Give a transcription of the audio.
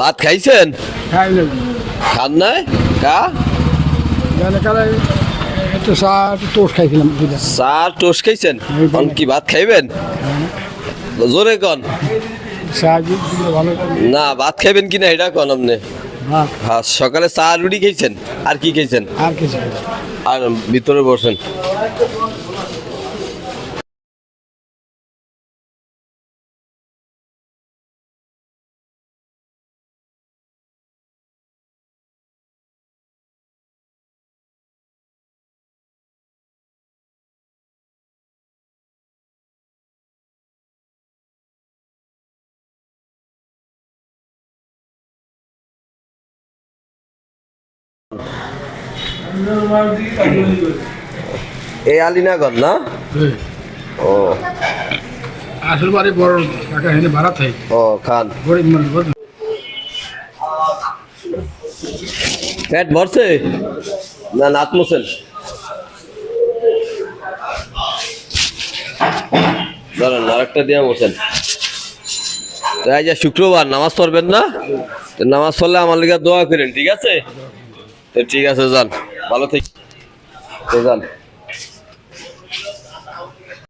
ভাত খাইছেন? খান নাই কা চা টোস্ট খাইছেন? কি ভাত খাইবেন? জোরে কন না, ভাত খাইবেন কিনা এটা কন আপনি। হ্যাঁ, সকালে চা রুটি খেয়েছেন, আর কি খেয়েছেন? আর ভিতরে বসেন। এই আলিনাগর না? ও আসল বাড়ি বড় টাকা হেনে ভাড়া থাকে। ও খান। পেট ভরছে না নাত মোছেন? দাঁড়ান আরেকটা দিয়ে মোছেন। তাই যে শুক্রবার নামাজ পড়বেন না? নামাজ পড়লে আমার লিগে দোয়া করেন, ঠিক আছে? তো ঠিক আছে, যান, ভালো থেকে যান।